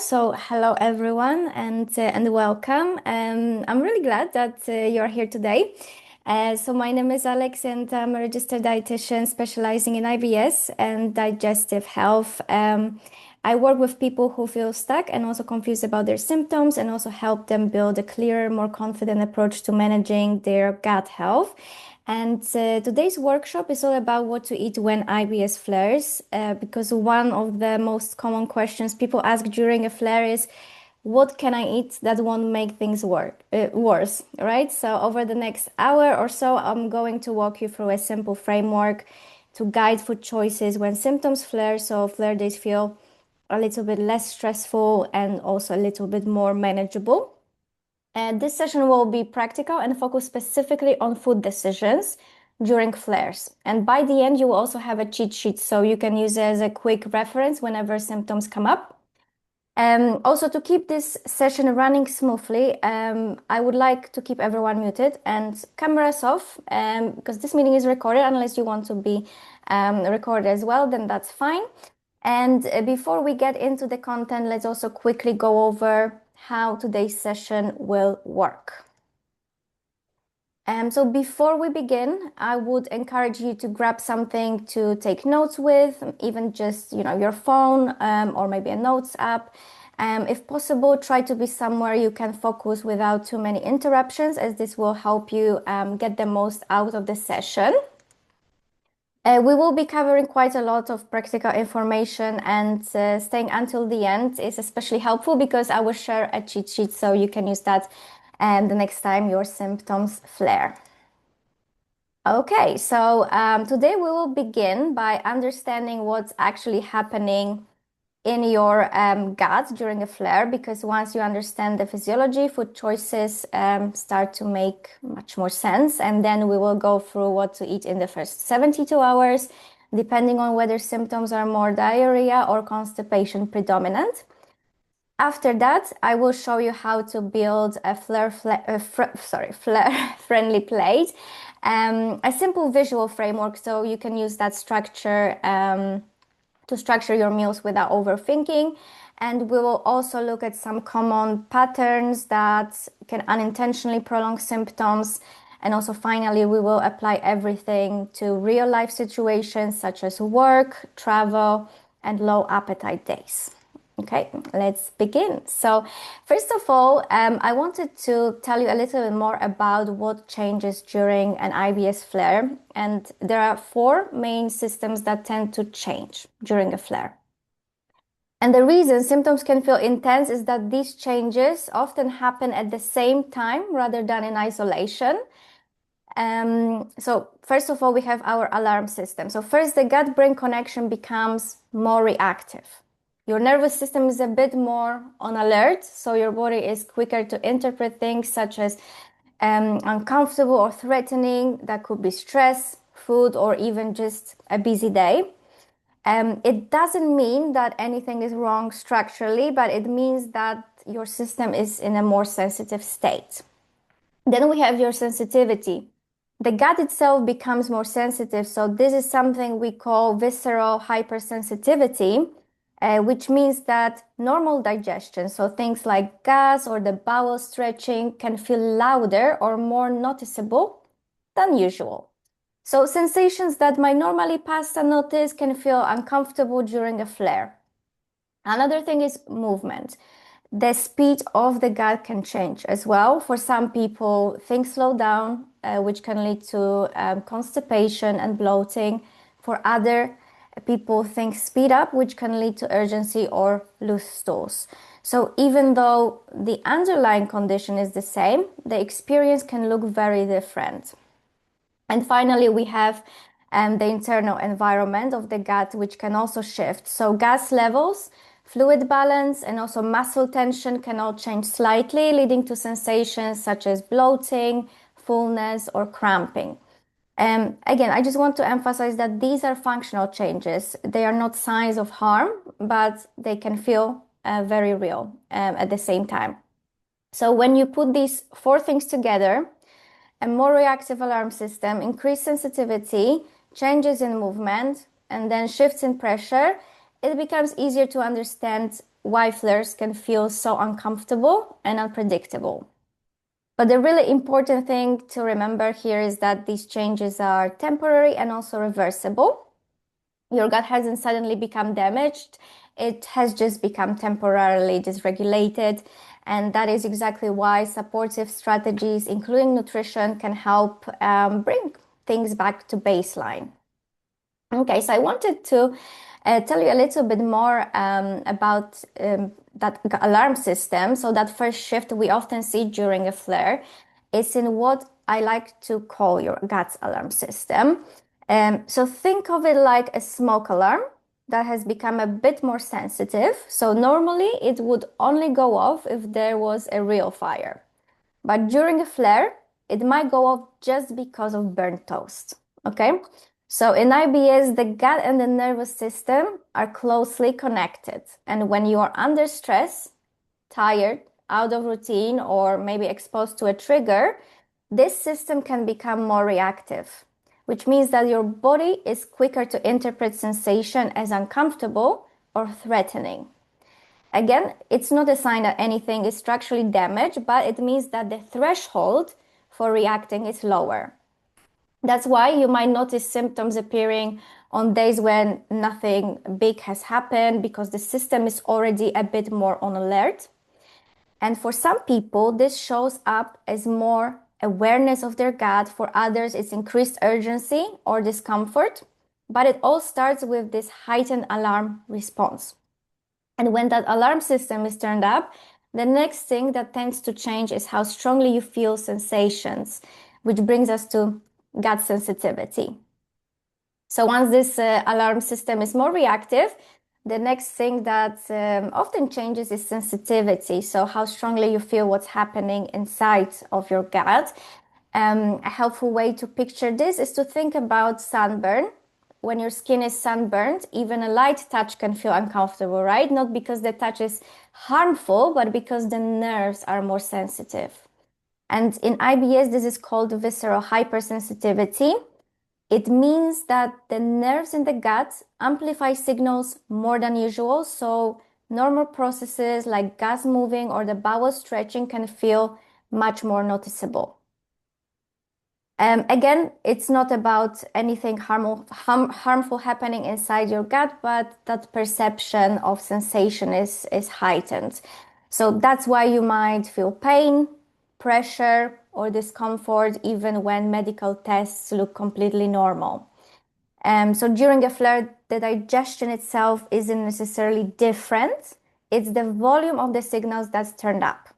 So hello everyone and welcome. I'm really glad that you're here today. So my name is Alex and I'm a registered dietitian specializing in IBS and digestive health. I work with people who feel stuck and also confused about their symptoms and also help them build a clearer, more confident approach to managing their gut health. And today's workshop is all about what to eat when IBS flares, because one of the most common questions people ask during a flare is, what can I eat that won't make things worse, right? So over the next hour or so, I'm going to walk you through a simple framework to guide food choices when symptoms flare, so flare days feel a little bit less stressful and also a little bit more manageable. And this session will be practical and focus specifically on food decisions during flares. And by the end, you will also have a cheat sheet, so you can use it as a quick reference whenever symptoms come up. Also, to keep this session running smoothly, I would like to keep everyone muted and cameras off, because this meeting is recorded. Unless you want to be recorded as well, then that's fine. And before we get into the content, let's also quickly go over how today's session will work. So before we begin, I would encourage you to grab something to take notes with, even just, your phone or maybe a notes app. If possible, try to be somewhere you can focus without too many interruptions, as this will help you get the most out of the session. We will be covering quite a lot of practical information, and staying until the end is especially helpful because I will share a cheat sheet so you can use that the next time your symptoms flare. Okay, so today we will begin by understanding what's actually happening in your gut during a flare, because once you understand the physiology, food choices start to make much more sense. And then we will go through what to eat in the first 72 hours, depending on whether symptoms are more diarrhea or constipation predominant. After that, I will show you how to build a flare-friendly plate, a simple visual framework, so you can use that structure to structure your meals without overthinking. And we will also look at some common patterns that can unintentionally prolong symptoms. And also finally, we will apply everything to real life situations such as work, travel, and low appetite days. Okay, let's begin. So first of all, I wanted to tell you a little bit more about what changes during an IBS flare. And there are four main systems that tend to change during a flare. And the reason symptoms can feel intense is that these changes often happen at the same time rather than in isolation. So first of all, we have our alarm system. So first, the gut-brain connection becomes more reactive. Your nervous system is a bit more on alert, so your body is quicker to interpret things such as uncomfortable or threatening. That could be stress, food, or even just a busy day. It doesn't mean that anything is wrong structurally, but it means that your system is in a more sensitive state. Then we have your sensitivity. The gut itself becomes more sensitive, so this is something we call visceral hypersensitivity. Which means that normal digestion, so things like gas or the bowel stretching, can feel louder or more noticeable than usual. So sensations that might normally pass unnoticed can feel uncomfortable during a flare. Another thing is movement. The speed of the gut can change as well. For some people, things slow down, which can lead to constipation and bloating. For other people, things speed up, which can lead to urgency or loose stools. So even though the underlying condition is the same, the experience can look very different. And finally, we have the internal environment of the gut, which can also shift. So gas levels, fluid balance, and also muscle tension can all change slightly, leading to sensations such as bloating, fullness, or cramping. Again, I just want to emphasize that these are functional changes. They are not signs of harm, but they can feel very real at the same time. So when you put these four things together, a more reactive alarm system, increased sensitivity, changes in movement, and then shifts in pressure, it becomes easier to understand why flares can feel so uncomfortable and unpredictable. But the really important thing to remember here is that these changes are temporary and also reversible. Your gut hasn't suddenly become damaged. It has just become temporarily dysregulated. And that is exactly why supportive strategies, including nutrition, can help bring things back to baseline. Okay, so I wanted to tell you a little bit more about that alarm system. So that first shift we often see during a flare is in what I like to call your gut's alarm system. So think of it like a smoke alarm that has become a bit more sensitive. So normally it would only go off if there was a real fire. But during a flare, it might go off just because of burnt toast. Okay? So in IBS, the gut and the nervous system are closely connected. And when you are under stress, tired, out of routine, or maybe exposed to a trigger, this system can become more reactive, which means that your body is quicker to interpret sensation as uncomfortable or threatening. Again, it's not a sign that anything is structurally damaged, but it means that the threshold for reacting is lower. That's why you might notice symptoms appearing on days when nothing big has happened because the system is already a bit more on alert. And for some people, this shows up as more awareness of their gut. For others, it's increased urgency or discomfort. But it all starts with this heightened alarm response. And when that alarm system is turned up, the next thing that tends to change is how strongly you feel sensations, which brings us to gut sensitivity. So once this alarm system is more reactive, the next thing that often changes is sensitivity. So how strongly you feel what's happening inside of your gut. A helpful way to picture this is to think about sunburn. When your skin is sunburned, even a light touch can feel uncomfortable, right? Not because the touch is harmful, but because the nerves are more sensitive. And in IBS, this is called visceral hypersensitivity. It means that the nerves in the gut amplify signals more than usual. So normal processes like gas moving or the bowel stretching can feel much more noticeable. Again, it's not about anything harmful happening inside your gut, but that perception of sensation is heightened. So that's why you might feel pain, pressure, or discomfort, even when medical tests look completely normal. So during a flare, the digestion itself isn't necessarily different. It's the volume of the signals that's turned up.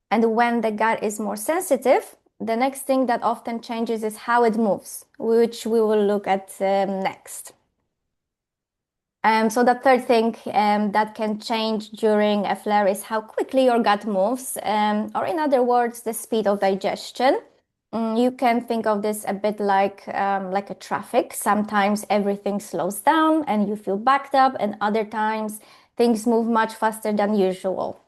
And when the gut is more sensitive, the next thing that often changes is how it moves, which we will look at next. So the third thing that can change during a flare is how quickly your gut moves, or in other words, the speed of digestion. You can think of this a bit like a traffic. Sometimes everything slows down and you feel backed up, and other times things move much faster than usual.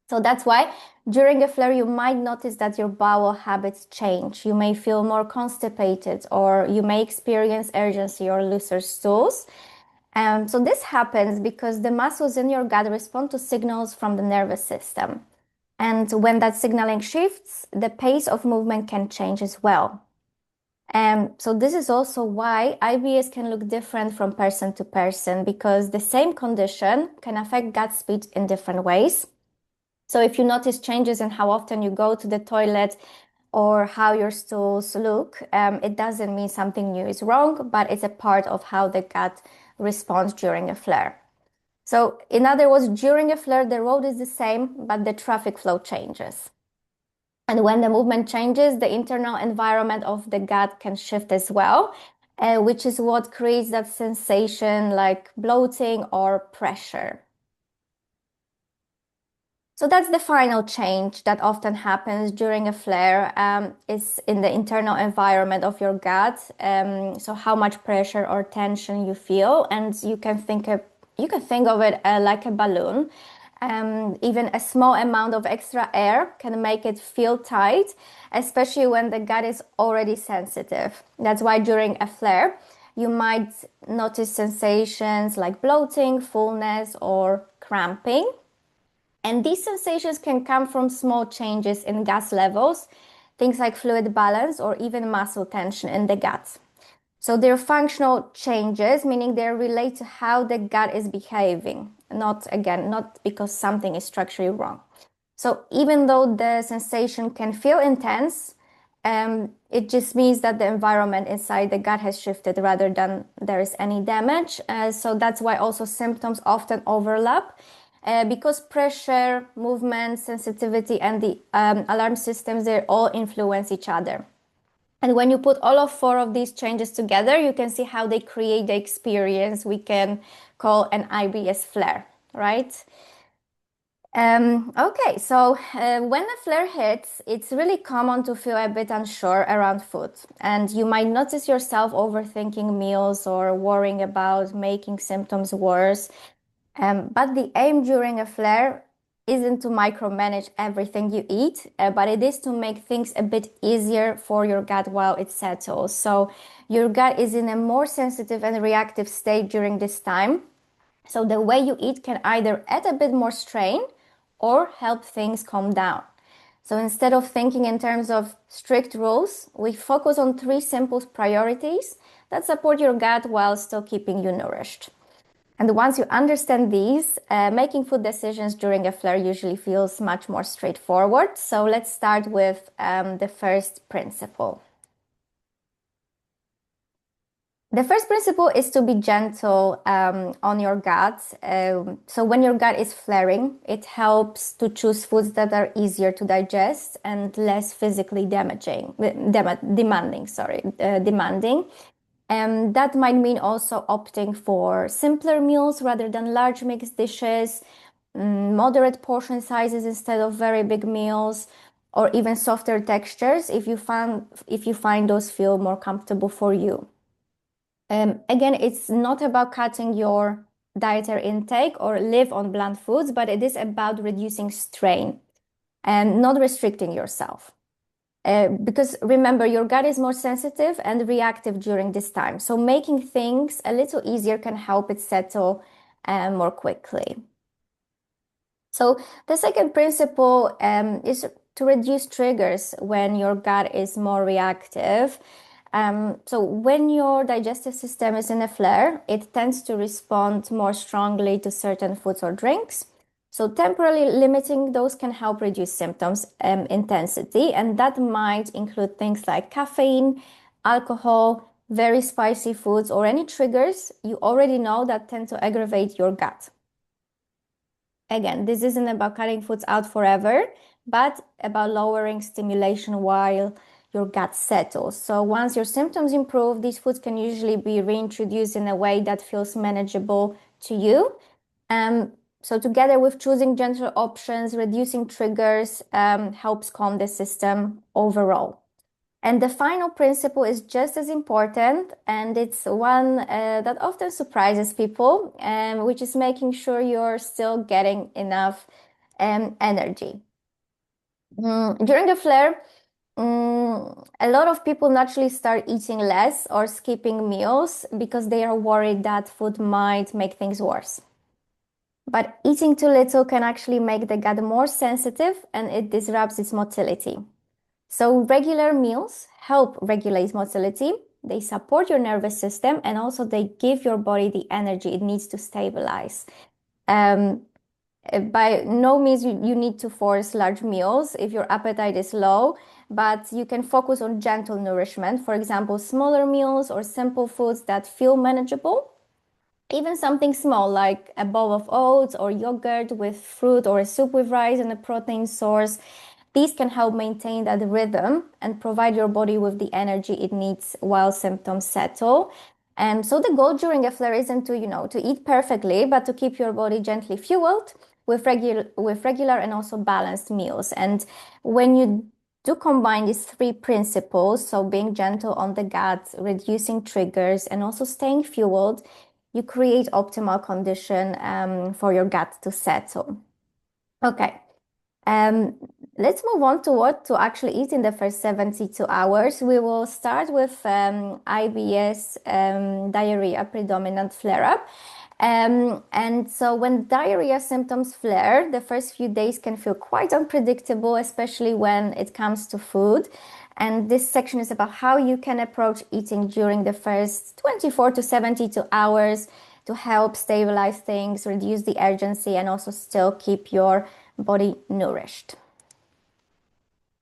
So that's why during a flare, you might notice that your bowel habits change. You may feel more constipated, or you may experience urgency or looser stools. So this happens because the muscles in your gut respond to signals from the nervous system. And when that signaling shifts, the pace of movement can change as well. So this is also why IBS can look different from person to person, because the same condition can affect gut speed in different ways. So if you notice changes in how often you go to the toilet or how your stools look, it doesn't mean something new is wrong, but it's a part of how the gut responds during a flare. So in other words, during a flare, the road is the same, but the traffic flow changes. And when the movement changes, the internal environment of the gut can shift as well, which is what creates that sensation like bloating or pressure. So that's the final change that often happens during a flare, is in the internal environment of your gut. So how much pressure or tension you feel, and you can think of it like a balloon. Even a small amount of extra air can make it feel tight, especially when the gut is already sensitive. That's why during a flare, you might notice sensations like bloating, fullness, or cramping. And these sensations can come from small changes in gas levels, things like fluid balance or even muscle tension in the gut. So they're functional changes, meaning they relate to how the gut is behaving, not because something is structurally wrong. So even though the sensation can feel intense, it just means that the environment inside the gut has shifted rather than there is any damage. So that's why also symptoms often overlap. Because pressure, movement, sensitivity, and the alarm systems, they all influence each other. And when you put all of four of these changes together, you can see how they create the experience we can call an IBS flare, right? Okay, so when a flare hits, it's really common to feel a bit unsure around food. And you might notice yourself overthinking meals or worrying about making symptoms worse. But the aim during a flare isn't to micromanage everything you eat, but it is to make things a bit easier for your gut while it settles. So your gut is in a more sensitive and reactive state during this time. So the way you eat can either add a bit more strain or help things calm down. So instead of thinking in terms of strict rules, we focus on three simple priorities that support your gut while still keeping you nourished. And once you understand these, making food decisions during a flare usually feels much more straightforward. So let's start with the first principle. The first principle is to be gentle on your gut. So when your gut is flaring, it helps to choose foods that are easier to digest and less physically demanding. That might mean also opting for simpler meals rather than large mixed dishes, moderate portion sizes instead of very big meals, or even softer textures if you find those feel more comfortable for you. Again, it's not about cutting your dietary intake or live on bland foods, but it is about reducing strain and not restricting yourself. Because remember, your gut is more sensitive and reactive during this time. So making things a little easier can help it settle more quickly. So the second principle is to reduce triggers when your gut is more reactive. So when your digestive system is in a flare, it tends to respond more strongly to certain foods or drinks. So temporarily limiting those can help reduce symptoms intensity, and that might include things like caffeine, alcohol, very spicy foods, or any triggers you already know that tend to aggravate your gut. Again, this isn't about cutting foods out forever, but about lowering stimulation while your gut settles. So once your symptoms improve, these foods can usually be reintroduced in a way that feels manageable to you. So together with choosing gentle options, reducing triggers helps calm the system overall. And the final principle is just as important, and it's one that often surprises people, which is making sure you're still getting enough energy. During a flare, a lot of people naturally start eating less or skipping meals because they are worried that food might make things worse. But eating too little can actually make the gut more sensitive and it disrupts its motility. So regular meals help regulate motility. They support your nervous system and also they give your body the energy it needs to stabilize. By no means you need to force large meals if your appetite is low, but you can focus on gentle nourishment. For example, smaller meals or simple foods that feel manageable. Even something small like a bowl of oats or yogurt with fruit or a soup with rice and a protein source. These can help maintain that rhythm and provide your body with the energy it needs while symptoms settle. And so the goal during a flare isn't to eat perfectly, but to keep your body gently fueled with regular and also balanced meals. And when you do combine these three principles, so being gentle on the gut, reducing triggers, and also staying fueled, you create optimal condition for your gut to settle. Okay. Let's move on to what to actually eat in the first 72 hours. We will start with IBS diarrhea predominant flare-up. And so when diarrhea symptoms flare, the first few days can feel quite unpredictable, especially when it comes to food. And this section is about how you can approach eating during the first 24 to 72 hours to help stabilize things, reduce the urgency, and also still keep your body nourished.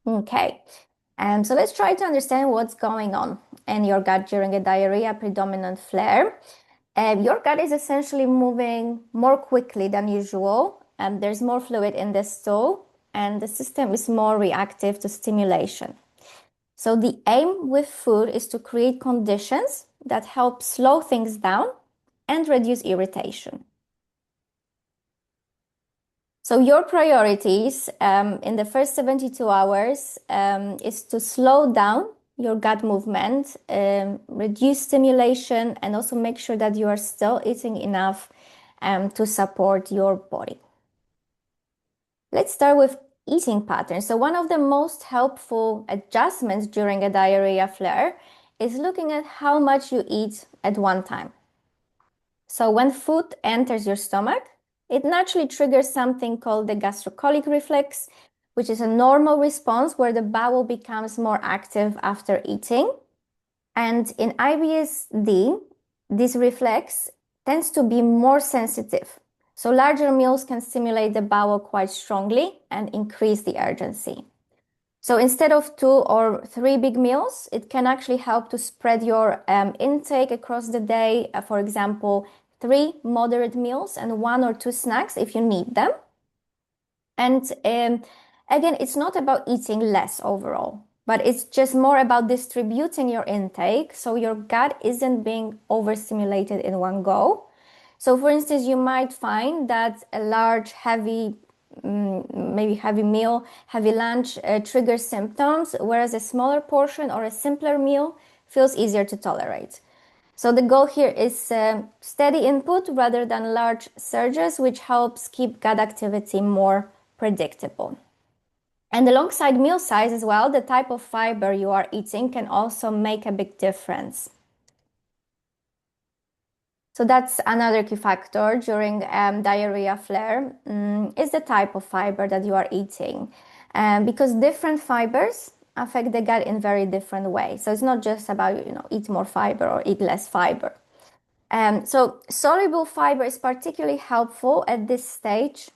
Okay, so let's try to understand what's going on in your gut during a diarrhea predominant flare. Your gut is essentially moving more quickly than usual, and there's more fluid in the stool, and the system is more reactive to stimulation. So the aim with food is to create conditions that help slow things down and reduce irritation. So your priorities in the first 72 hours is to slow down your gut movement, reduce stimulation, and also make sure that you are still eating enough to support your body. Let's start with eating patterns. So one of the most helpful adjustments during a diarrhea flare is looking at how much you eat at one time. So when food enters your stomach, it naturally triggers something called the gastrocolic reflex, which is a normal response where the bowel becomes more active after eating. And in IBS-D, this reflex tends to be more sensitive. So larger meals can stimulate the bowel quite strongly and increase the urgency. So instead of 2 or 3 big meals, it can actually help to spread your intake across the day. For example, 3 moderate meals and 1 or 2 snacks if you need them. And again, it's not about eating less overall, but it's just more about distributing your intake so your gut isn't being overstimulated in one go. So for instance, you might find that a large, heavy, maybe heavy meal, heavy lunch triggers symptoms, whereas a smaller portion or a simpler meal feels easier to tolerate. So the goal here is steady input rather than large surges, which helps keep gut activity more predictable. And alongside meal size as well, the type of fiber you are eating can also make a big difference. So that's another key factor during diarrhea flare is the type of fiber that you are eating. Because different fibers affect the gut in very different ways. So it's not just about, eat more fiber or eat less fiber. So soluble fiber is particularly helpful at this stage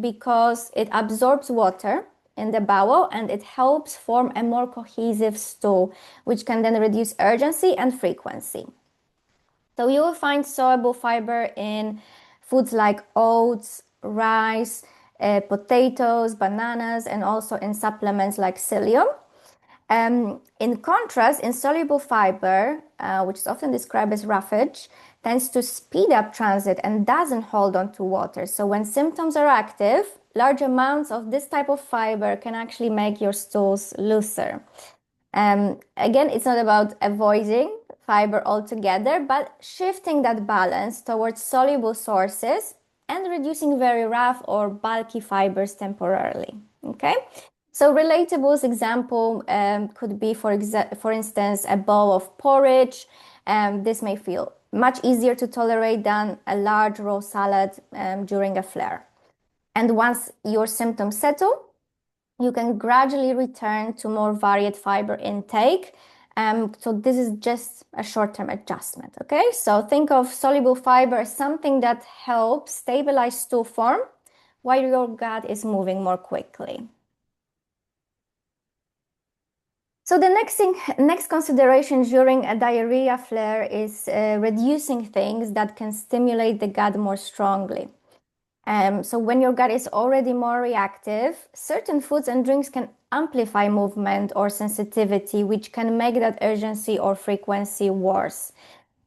because it absorbs water in the bowel and it helps form a more cohesive stool, which can then reduce urgency and frequency. So you will find soluble fiber in foods like oats, rice, potatoes, bananas, and also in supplements like psyllium. In contrast, insoluble fiber, which is often described as roughage, tends to speed up transit and doesn't hold on to water. So when symptoms are active, large amounts of this type of fiber can actually make your stools looser. Again, it's not about avoiding fiber altogether, but shifting that balance towards soluble sources and reducing very rough or bulky fibers temporarily. Okay? So relatable example could be, for instance, a bowl of porridge. This may feel much easier to tolerate than a large raw salad during a flare. And once your symptoms settle, you can gradually return to more varied fiber intake. So this is just a short-term adjustment, okay? So think of soluble fiber as something that helps stabilize stool form while your gut is moving more quickly. So the next consideration during a diarrhea flare is reducing things that can stimulate the gut more strongly. So when your gut is already more reactive, certain foods and drinks can amplify movement or sensitivity, which can make that urgency or frequency worse.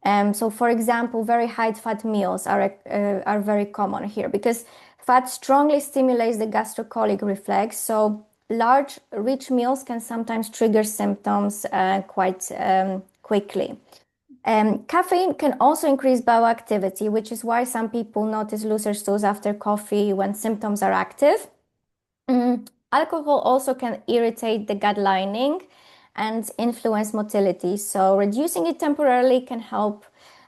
So for example, very high fat meals are very common here because fat strongly stimulates the gastrocolic reflex. So large, rich meals can sometimes trigger symptoms quite quickly. Caffeine can also increase bowel activity, which is why some people notice looser stools after coffee when symptoms are active. Alcohol also can irritate the gut lining and influence motility. So reducing it temporarily can help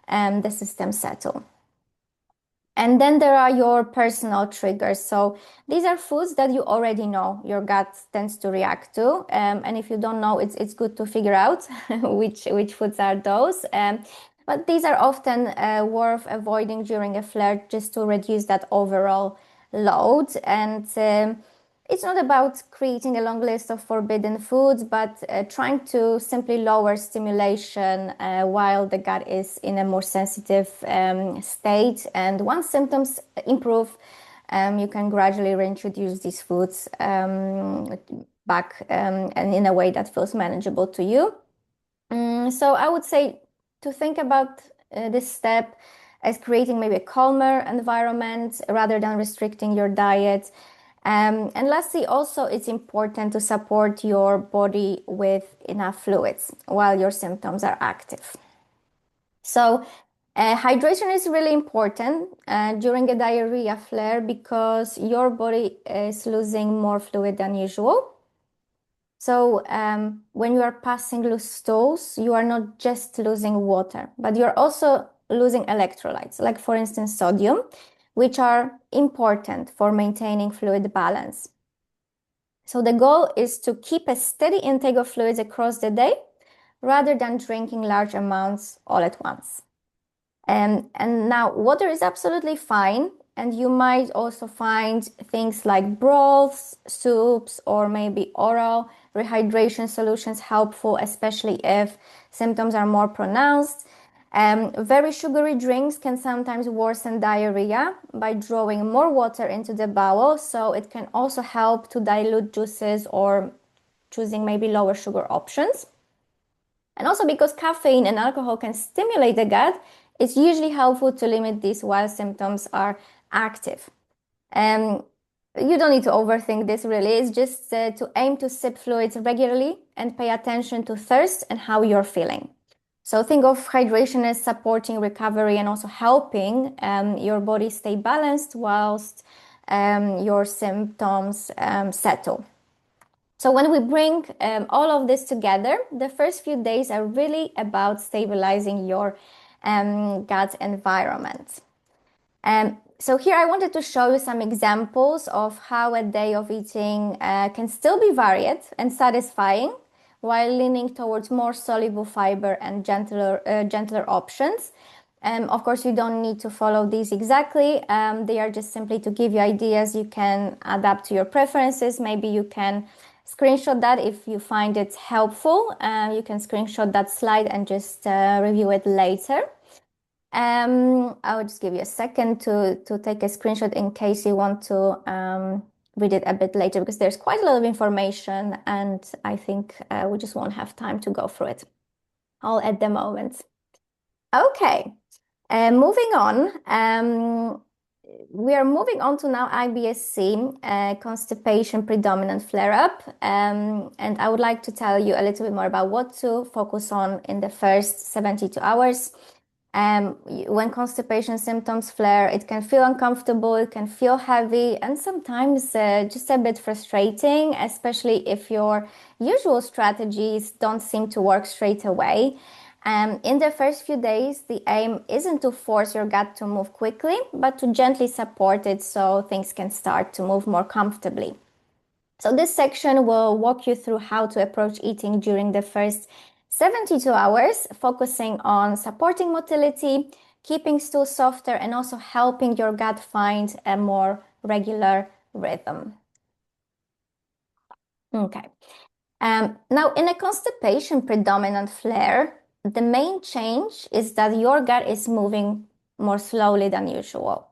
the system settle. And then there are your personal triggers. So these are foods that you already know your gut tends to react to. And if you don't know, it's good to figure out which foods are those. But these are often worth avoiding during a flare just to reduce that overall load. And it's not about creating a long list of forbidden foods, but trying to simply lower stimulation while the gut is in a more sensitive state. And once symptoms improve, you can gradually reintroduce these foods back and in a way that feels manageable to you. So I would say to think about this step as creating maybe a calmer environment rather than restricting your diet. And lastly, also, it's important to support your body with enough fluids while your symptoms are active. So, hydration is really important during a diarrhea flare because your body is losing more fluid than usual. So, when you are passing loose stools, you are not just losing water, but you're also losing electrolytes, like for instance, sodium, which are important for maintaining fluid balance. So the goal is to keep a steady intake of fluids across the day rather than drinking large amounts all at once. And now water is absolutely fine. And you might also find things like broths, soups, or maybe oral rehydration solutions helpful, especially if symptoms are more pronounced. Very sugary drinks can sometimes worsen diarrhea by drawing more water into the bowel, so it can also help to dilute juices or choosing maybe lower sugar options. And also because caffeine and alcohol can stimulate the gut, it's usually helpful to limit these while symptoms are active. Um, you don't need to overthink this really. It's just to aim to sip fluids regularly and pay attention to thirst and how you're feeling. So think of hydration as supporting recovery and also helping your body stay balanced whilst your symptoms settle. So when we bring all of this together, the first few days are really about stabilizing your gut environment. So here I wanted to show you some examples of how a day of eating can still be varied and satisfying while leaning towards more soluble fiber and gentler options. Of course, you don't need to follow these exactly. They are just simply to give you ideas you can adapt to your preferences. Maybe you can screenshot that if you find it helpful. You can screenshot that slide and just review it later. I will just give you a second to take a screenshot in case you want to read it a bit later because there's quite a lot of information and I think we just won't have time to go through it all at the moment. Okay, moving on. We are moving on to now IBS-C, constipation predominant flare-up. And I would like to tell you a little bit more about what to focus on in the first 72 hours. When constipation symptoms flare, it can feel uncomfortable, it can feel heavy, and sometimes just a bit frustrating, especially if your usual strategies don't seem to work straight away. In the first few days, the aim isn't to force your gut to move quickly, but to gently support it so things can start to move more comfortably. So this section will walk you through how to approach eating during the first 72 hours, focusing on supporting motility, keeping stools softer, and also helping your gut find a more regular rhythm. Okay. Now, in a constipation predominant flare, the main change is that your gut is moving more slowly than usual.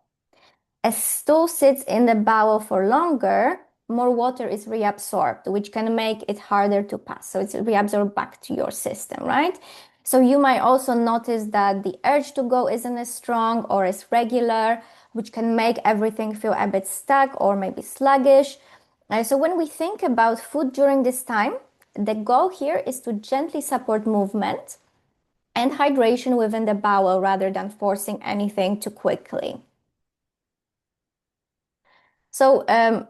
As stool sits in the bowel for longer, more water is reabsorbed, which can make it harder to pass. So it's reabsorbed back to your system, right? So you might also notice that the urge to go isn't as strong or as regular, which can make everything feel a bit stuck or maybe sluggish. So when we think about food during this time, the goal here is to gently support movement and hydration within the bowel rather than forcing anything too quickly. So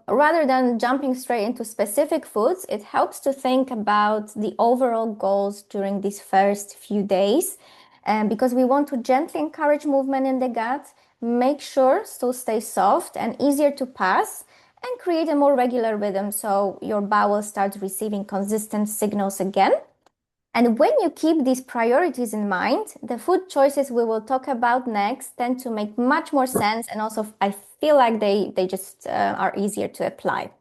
rather than jumping straight into specific foods, it helps to think about the overall goals during these first few days because we want to gently encourage movement in the gut make sure to stay soft and easier to pass and create a more regular rhythm so your bowel starts receiving consistent signals again. And when you keep these priorities in mind, the food choices we will talk about next tend to make much more sense. And also, I feel like they just are easier to apply.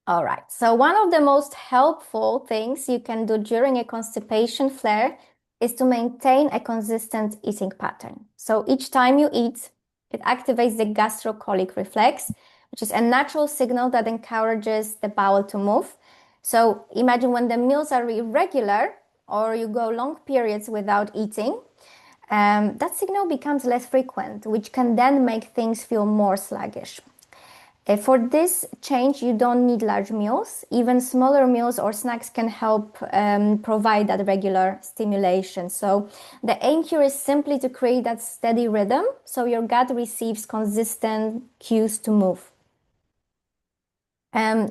All right. So one of the most helpful things you can do during a constipation flare is to maintain a consistent eating pattern. So each time you eat, it activates the gastrocolic reflex, which is a natural signal that encourages the bowel to move. So imagine when the meals are irregular or you go long periods without eating, that signal becomes less frequent, which can then make things feel more sluggish. For this change, you don't need large meals. Even smaller meals or snacks can help provide that regular stimulation. So the aim here is simply to create that steady rhythm so your gut receives consistent cues to move. Um,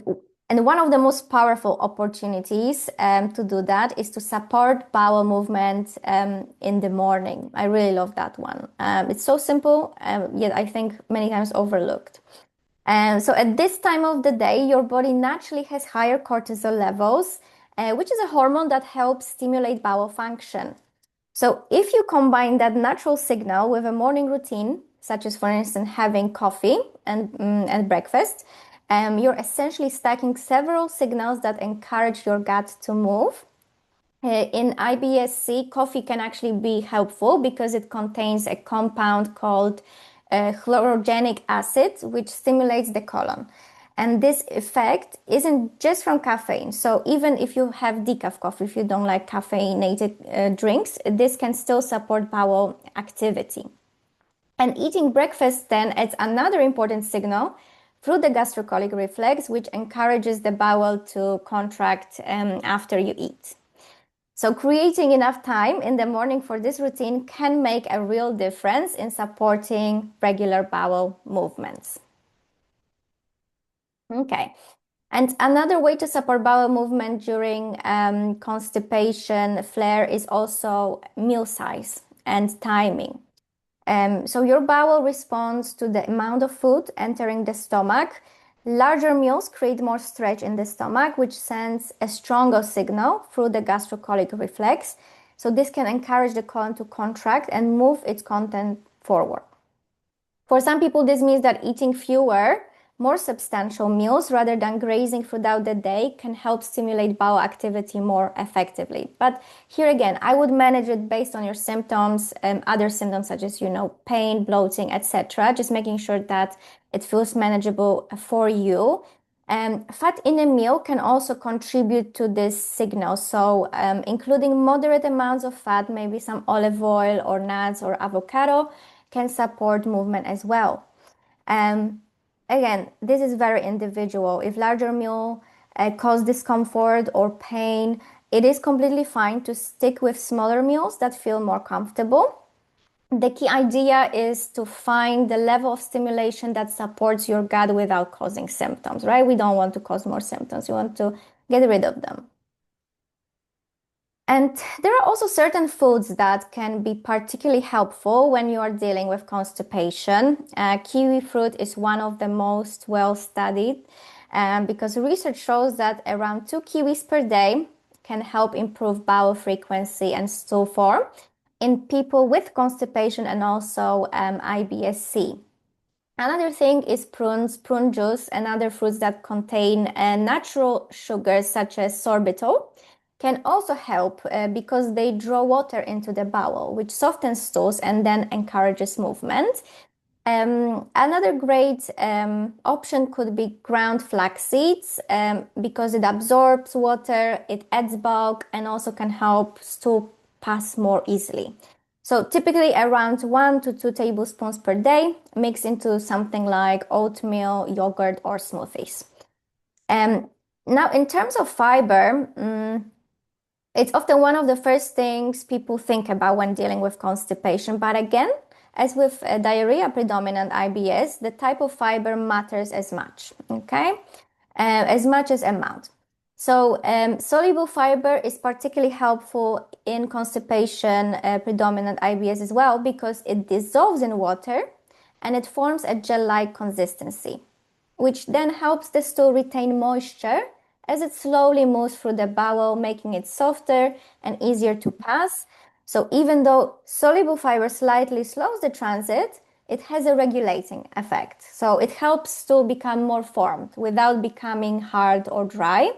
and one of the most powerful opportunities to do that is to support bowel movement in the morning. I really love that one. It's so simple, yet I think many times overlooked. So at this time of the day, your body naturally has higher cortisol levels, which is a hormone that helps stimulate bowel function. So if you combine that natural signal with a morning routine, such as, for instance, having coffee and breakfast, you're essentially stacking several signals that encourage your gut to move. In IBS-C, coffee can actually be helpful because it contains a compound called chlorogenic acid, which stimulates the colon. And this effect isn't just from caffeine. So even if you have decaf coffee, if you don't like caffeinated drinks, this can still support bowel activity. And eating breakfast then adds another important signal through the gastrocolic reflex, which encourages the bowel to contract after you eat. So creating enough time in the morning for this routine can make a real difference in supporting regular bowel movements. Okay. And another way to support bowel movement during constipation flare is also meal size and timing. So your bowel responds to the amount of food entering the stomach. Larger meals create more stretch in the stomach, which sends a stronger signal through the gastrocolic reflex. So this can encourage the colon to contract and move its content forward. For some people, this means that eating fewer, more substantial meals rather than grazing throughout the day can help stimulate bowel activity more effectively. But here again, I would manage it based on your symptoms and other symptoms such as, pain, bloating, etc. Just making sure that it feels manageable for you. Fat in a meal can also contribute to this signal. So including moderate amounts of fat, maybe some olive oil or nuts or avocado, can support movement as well. Again, this is very individual. If larger meal cause discomfort or pain, it is completely fine to stick with smaller meals that feel more comfortable. The key idea is to find the level of stimulation that supports your gut without causing symptoms, right? We don't want to cause more symptoms. We want to get rid of them. And there are also certain foods that can be particularly helpful when you are dealing with constipation. Kiwi fruit is one of the most well studied because research shows that around 2 kiwis per day can help improve bowel frequency and stool form in people with constipation and also IBS-C. Another thing is prunes, prune juice, and other fruits that contain natural sugars such as sorbitol can also help because they draw water into the bowel, which softens stools and then encourages movement. Another great option could be ground flax seeds because it absorbs water, it adds bulk, and also can help stool pass more easily. So typically around 1 to 2 tablespoons per day, mix into something like oatmeal, yogurt, or smoothies. Now, in terms of fiber, it's often one of the first things people think about when dealing with constipation. But again, as with diarrhea-predominant IBS, the type of fiber matters as much, okay? As much as amount. So, soluble fiber is particularly helpful in constipation, predominant IBS as well, because it dissolves in water and it forms a gel-like consistency, which then helps the stool retain moisture as it slowly moves through the bowel, making it softer and easier to pass. So, even though soluble fiber slightly slows the transit, it has a regulating effect. So, it helps stool become more formed without becoming hard or dry.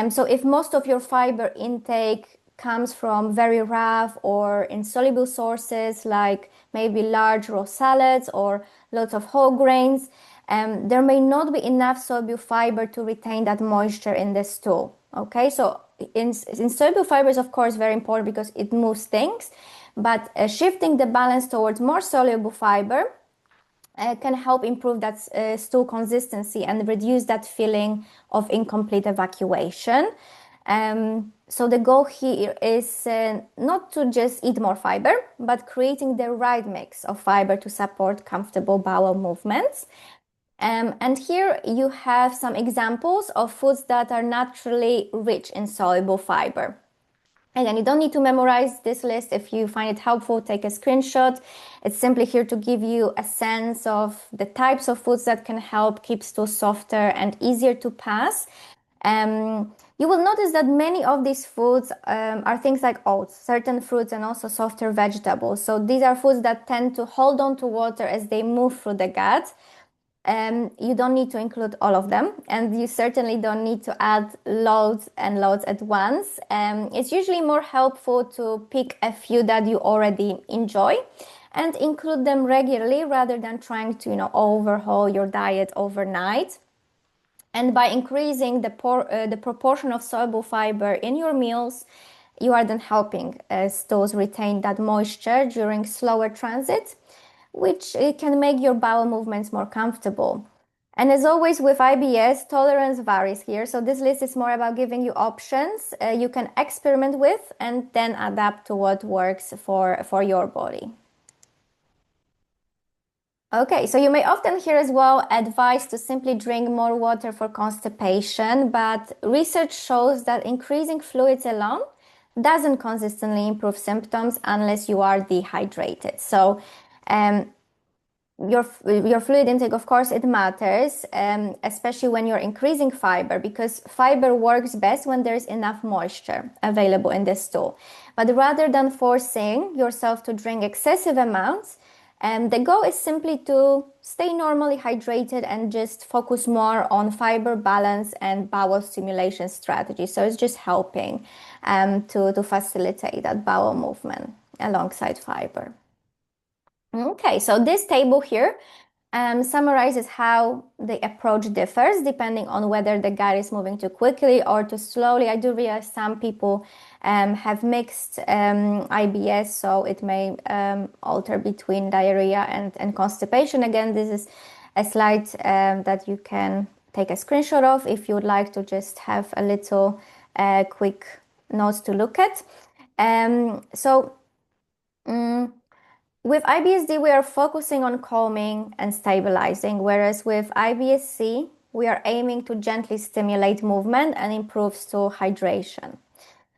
So if most of your fiber intake comes from very rough or insoluble sources like maybe large raw salads or lots of whole grains, there may not be enough soluble fiber to retain that moisture in the stool. Okay, so insoluble fiber is of course very important because it moves things, but shifting the balance towards more soluble fiber can help improve that stool consistency and reduce that feeling of incomplete evacuation. So the goal here is not to just eat more fiber, but creating the right mix of fiber to support comfortable bowel movements. And here you have some examples of foods that are naturally rich in soluble fiber. Again, you don't need to memorize this list. If you find it helpful, take a screenshot. It's simply here to give you a sense of the types of foods that can help keep stool softer and easier to pass. You will notice that many of these foods are things like oats, certain fruits, and also softer vegetables. So these are foods that tend to hold on to water as they move through the gut. You don't need to include all of them, and you certainly don't need to add loads and loads at once. It's usually more helpful to pick a few that you already enjoy and include them regularly rather than trying to, overhaul your diet overnight. And by increasing the proportion of soluble fiber in your meals, you are then helping stools retain that moisture during slower transit, which can make your bowel movements more comfortable. And as always with IBS, tolerance varies here. So this list is more about giving you options you can experiment with and then adapt to what works for your body. Okay, so you may often hear as well advice to simply drink more water for constipation, but research shows that increasing fluids alone doesn't consistently improve symptoms unless you are dehydrated. So um, your fluid intake, of course, it matters, especially when you're increasing fiber, because fiber works best when there's enough moisture available in the stool. But rather than forcing yourself to drink excessive amounts, the goal is simply to stay normally hydrated and just focus more on fiber balance and bowel stimulation strategies. So it's just helping to facilitate that bowel movement alongside fiber. Okay, so this table here summarizes how the approach differs depending on whether the gut is moving too quickly or too slowly. I do realize some people have mixed IBS, so it may alter between diarrhea and constipation. Again, this is a slide that you can take a screenshot of if you would like to just have a little quick notes to look at. So. With IBS-D, we are focusing on calming and stabilizing, whereas with IBS-C, we are aiming to gently stimulate movement and improve stool hydration.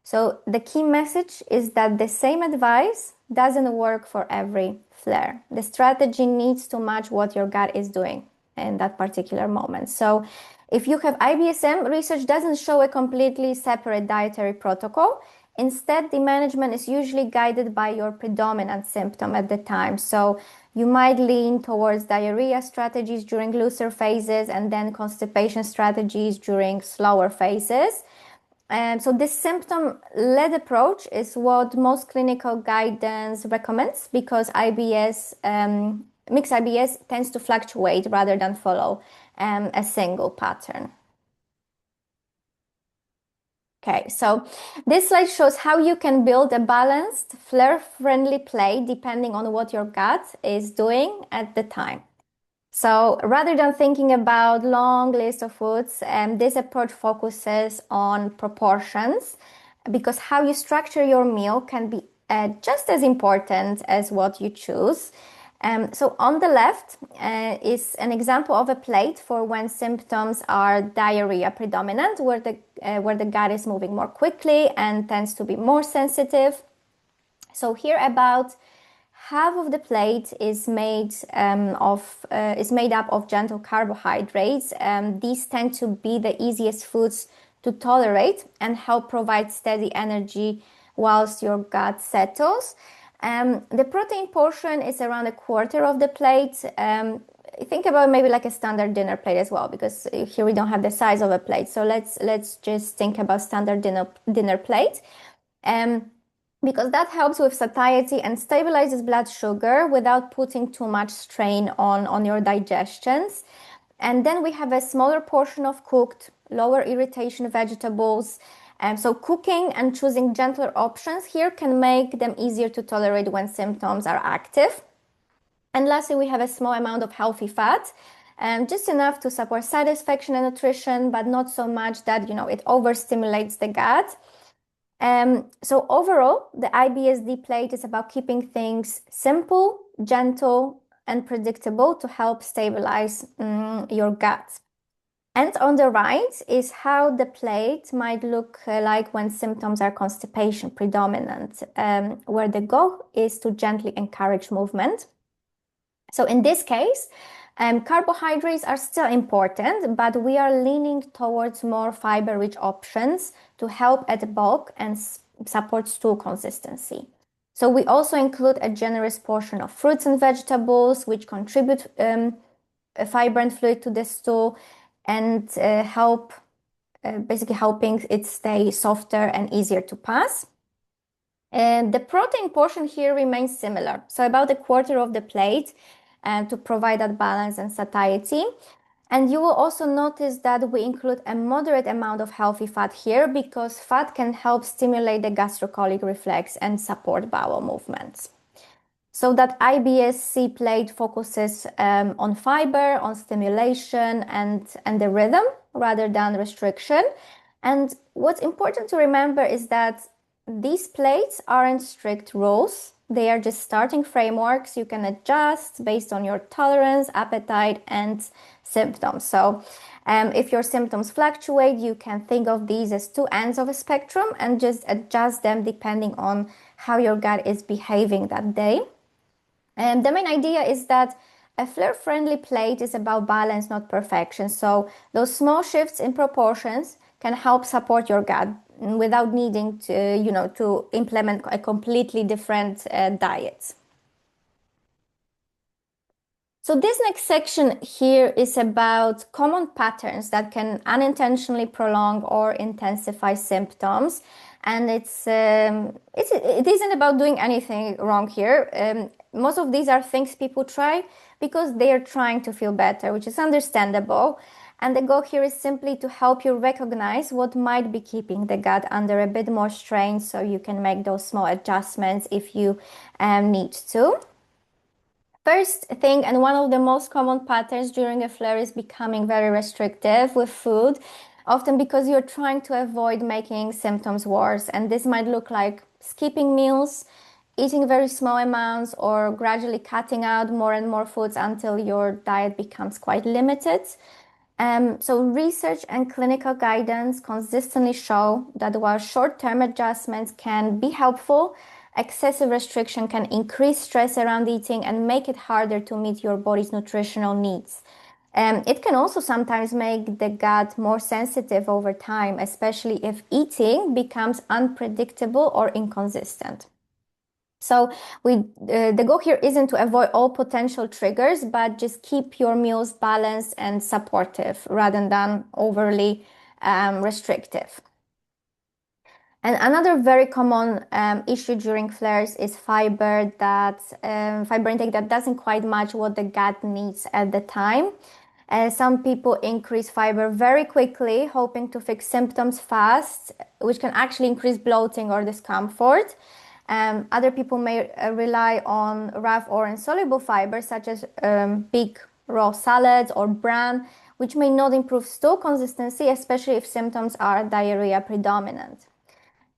So the key message is that the same advice doesn't work for every flare. The strategy needs to match what your gut is doing in that particular moment. So if you have IBSM, research doesn't show a completely separate dietary protocol. Instead, the management is usually guided by your predominant symptom at the time. So you might lean towards diarrhea strategies during looser phases and then constipation strategies during slower phases. And so this symptom-led approach is what most clinical guidance recommends because mixed IBS tends to fluctuate rather than follow a single pattern. Okay, so this slide shows how you can build a balanced, flare-friendly plate depending on what your gut is doing at the time. So rather than thinking about long list of foods, this approach focuses on proportions because how you structure your meal can be just as important as what you choose. So on the left is an example of a plate for when symptoms are diarrhea predominant, where the gut is moving more quickly and tends to be more sensitive. So here about half of the plate is made up of gentle carbohydrates. These tend to be the easiest foods to tolerate and help provide steady energy whilst your gut settles. The protein portion is around a quarter of the plate. Think about maybe like a standard dinner plate as well, because here we don't have the size of a plate. So let's just think about standard dinner plate. Because that helps with satiety and stabilizes blood sugar without putting too much strain on your digestions. And then we have a smaller portion of cooked, lower irritation vegetables. So cooking and choosing gentler options here can make them easier to tolerate when symptoms are active. And lastly, we have a small amount of healthy fat, just enough to support satisfaction and nutrition, but not so much that, it overstimulates the gut. So overall, the IBS-D plate is about keeping things simple, gentle, and predictable to help stabilize your gut. And on the right is how the plate might look like when symptoms are constipation predominant, where the goal is to gently encourage movement. So in this case, carbohydrates are still important, but we are leaning towards more fiber-rich options to help add bulk and support stool consistency. So we also include a generous portion of fruits and vegetables, which contribute fiber and fluid to the stool and basically helping it stay softer and easier to pass. And the protein portion here remains similar, so about a quarter of the plate to provide that balance and satiety. And you will also notice that we include a moderate amount of healthy fat here because fat can help stimulate the gastrocolic reflex and support bowel movements. So that IBS-C plate focuses on fiber, on stimulation, and the rhythm rather than restriction. And what's important to remember is that these plates aren't strict rules. They are just starting frameworks. You can adjust based on your tolerance, appetite, and symptoms. So if your symptoms fluctuate, you can think of these as two ends of a spectrum and just adjust them depending on how your gut is behaving that day. And the main idea is that a flare-friendly plate is about balance, not perfection. So those small shifts in proportions can help support your gut without needing to implement a completely different diet. So this next section here is about common patterns that can unintentionally prolong or intensify symptoms. And it isn't about doing anything wrong here. Most of these are things people try because they are trying to feel better, which is understandable. And the goal here is simply to help you recognize what might be keeping the gut under a bit more strain so you can make those small adjustments if you need to. First thing, and one of the most common patterns during a flare, is becoming very restrictive with food, often because you're trying to avoid making symptoms worse. And this might look like skipping meals, eating very small amounts, or gradually cutting out more and more foods until your diet becomes quite limited. So research and clinical guidance consistently show that while short-term adjustments can be helpful, excessive restriction can increase stress around eating and make it harder to meet your body's nutritional needs. It can also sometimes make the gut more sensitive over time, especially if eating becomes unpredictable or inconsistent. So the goal here isn't to avoid all potential triggers, but just keep your meals balanced and supportive rather than overly restrictive. And another very common issue during flares is fiber intake that doesn't quite match what the gut needs at the time. Some people increase fiber very quickly, hoping to fix symptoms fast, which can actually increase bloating or discomfort. Other people may rely on rough or insoluble fibers, such as big raw salads or bran, which may not improve stool consistency, especially if symptoms are diarrhea predominant.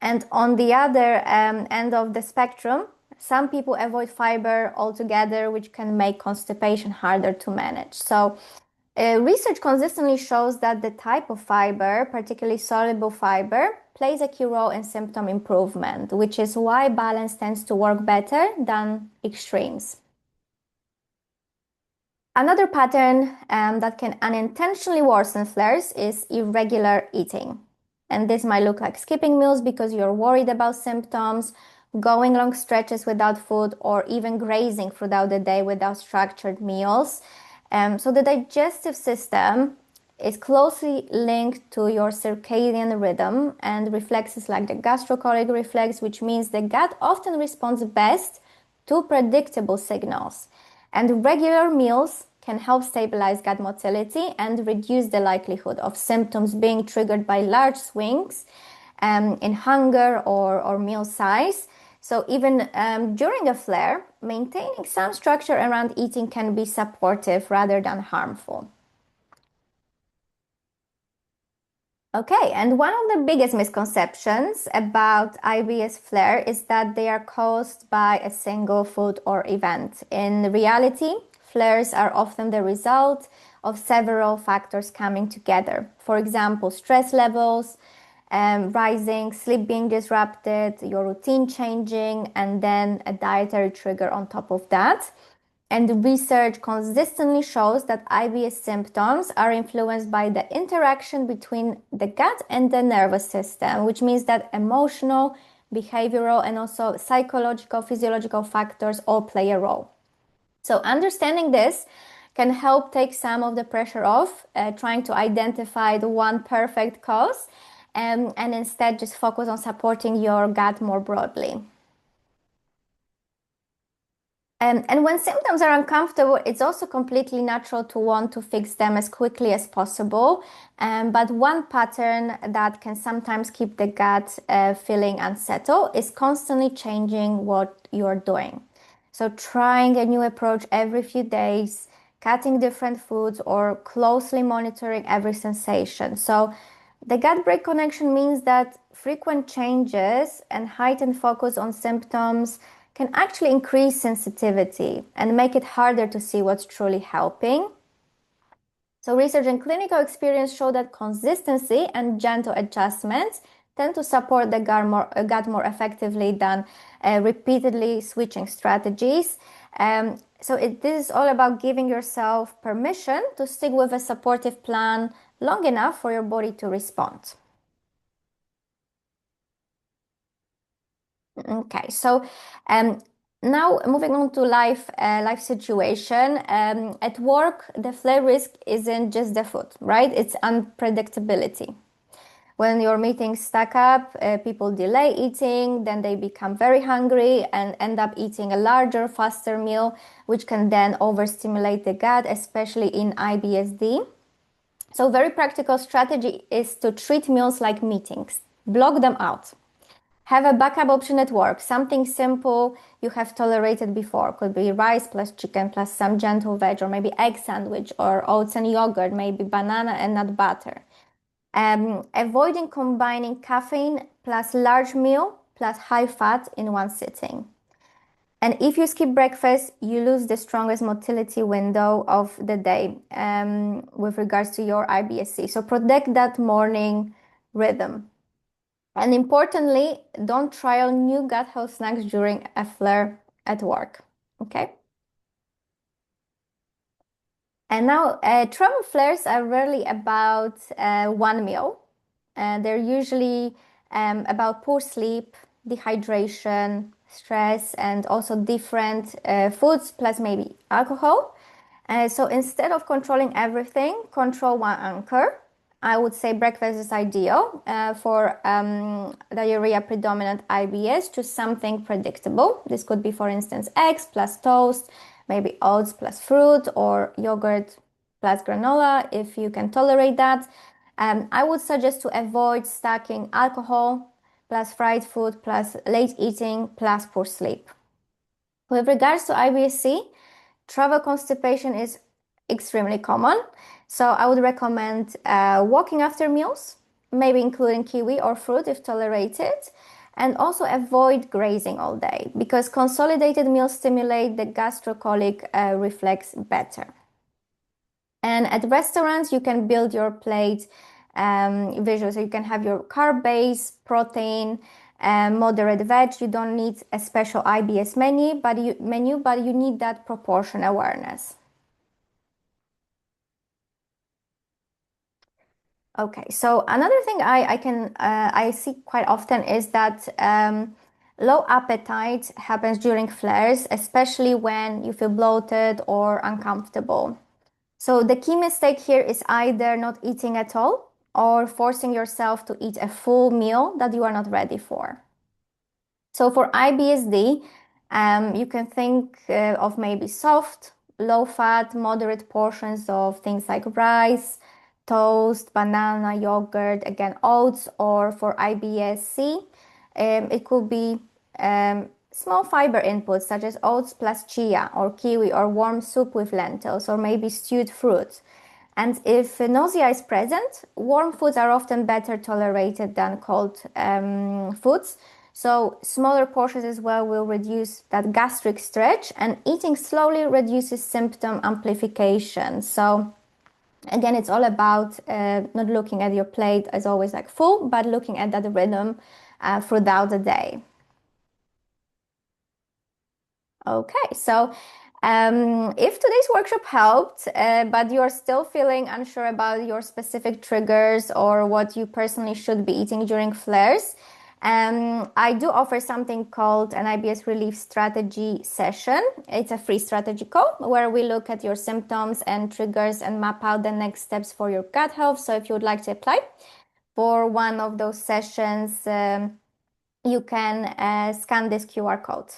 And on the other end of the spectrum, Some people avoid fiber altogether, which can make constipation harder to manage. So research consistently shows that the type of fiber, particularly soluble fiber, plays a key role in symptom improvement, which is why balance tends to work better than extremes. Another pattern that can unintentionally worsen flares is irregular eating. And this might look like skipping meals because you're worried about symptoms, going long stretches without food, or even grazing throughout the day without structured meals. So the digestive system is closely linked to your circadian rhythm and reflexes like the gastrocolic reflex, which means the gut often responds best to predictable signals. And regular meals can help stabilize gut motility and reduce the likelihood of symptoms being triggered by large swings in hunger or meal size. So even during a flare, maintaining some structure around eating can be supportive rather than harmful. Okay, and one of the biggest misconceptions about IBS flare is that they are caused by a single food or event. In reality, flares are often the result of several factors coming together. For example, stress levels rising, sleep being disrupted, your routine changing, and then a dietary trigger on top of that. And research consistently shows that IBS symptoms are influenced by the interaction between the gut and the nervous system, which means that emotional, behavioral, and also psychological, physiological factors all play a role. So understanding this can help take some of the pressure off, trying to identify the one perfect cause, and instead just focus on supporting your gut more broadly. And when symptoms are uncomfortable, it's also completely natural to want to fix them as quickly as possible. But one pattern that can sometimes keep the gut feeling unsettled is constantly changing what you're doing. So trying a new approach every few days, cutting different foods, or closely monitoring every sensation. So the gut-brain connection means that frequent changes and heightened focus on symptoms can actually increase sensitivity and make it harder to see what's truly helping. So research and clinical experience show that consistency and gentle adjustments tend to support the gut more effectively than repeatedly switching strategies. This is all about giving yourself permission to stick with a supportive plan long enough for your body to respond. Okay, so now moving on to life situation. At work, the flare risk isn't just the food, right? It's unpredictability. When your meetings stack up, people delay eating, then they become very hungry and end up eating a larger, faster meal, which can then overstimulate the gut, especially in IBS-D. So very practical strategy is to treat meals like meetings. Block them out. Have a backup option at work, something simple you have tolerated before. Could be rice plus chicken plus some gentle veg, or maybe egg sandwich, or oats and yogurt, maybe banana and nut butter. Avoiding combining caffeine plus large meal plus high fat in one sitting. And if you skip breakfast, you lose the strongest motility window of the day with regards to your IBS-C. So protect that morning rhythm. And importantly, don't trial new gut health snacks during a flare at work. Okay? And now, travel flares are rarely about one meal. They're usually about poor sleep, dehydration, stress, and also different foods, plus maybe alcohol. So instead of controlling everything, control one anchor. I would say breakfast is ideal for diarrhea-predominant IBS, choose something predictable. This could be, for instance, eggs plus toast, maybe oats plus fruit, or yogurt plus granola if you can tolerate that. I would suggest to avoid stacking alcohol plus fried food plus late eating plus poor sleep. With regards to IBS-C, travel constipation is extremely common. So I would recommend walking after meals, maybe including kiwi or fruit if tolerated. And also avoid grazing all day because consolidated meals stimulate the gastrocolic reflex better. And at restaurants, you can build your plate visual. So you can have your carb base, protein, moderate veg. You don't need a special IBS menu, but you need that proportion awareness. Okay, so another thing I see quite often is that low appetite happens during flares, especially when you feel bloated or uncomfortable. So the key mistake here is either not eating at all or forcing yourself to eat a full meal that you are not ready for. So for IBS-D, you can think of maybe soft, low-fat, moderate portions of things like rice, toast, banana, yogurt, again, oats, or for IBS-C, it could be small fiber inputs such as oats plus chia or kiwi or warm soup with lentils or maybe stewed fruit. And if nausea is present, warm foods are often better tolerated than cold foods. So smaller portions as well will reduce that gastric stretch, and eating slowly reduces symptom amplification. So again, it's all about not looking at your plate as always like full, but looking at that rhythm throughout the day. Okay, so if today's workshop helped, but you're still feeling unsure about your specific triggers or what you personally should be eating during flares, I do offer something called an IBS relief strategy session. It's a free strategy call where we look at your symptoms and triggers and map out the next steps for your gut health. So if you would like to apply for one of those sessions, you can scan this QR code.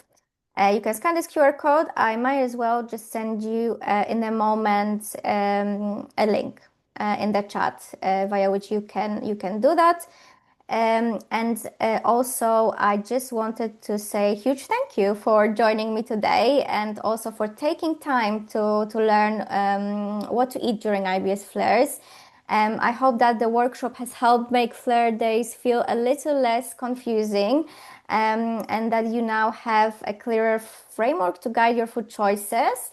You can scan this QR code. I might as well just send you in a moment a link in the chat via which you can do that. And also, I just wanted to say a huge thank you for joining me today and also for taking time to learn what to eat during IBS flares. I hope that the workshop has helped make flare days feel a little less confusing and that you now have a clearer framework to guide your food choices.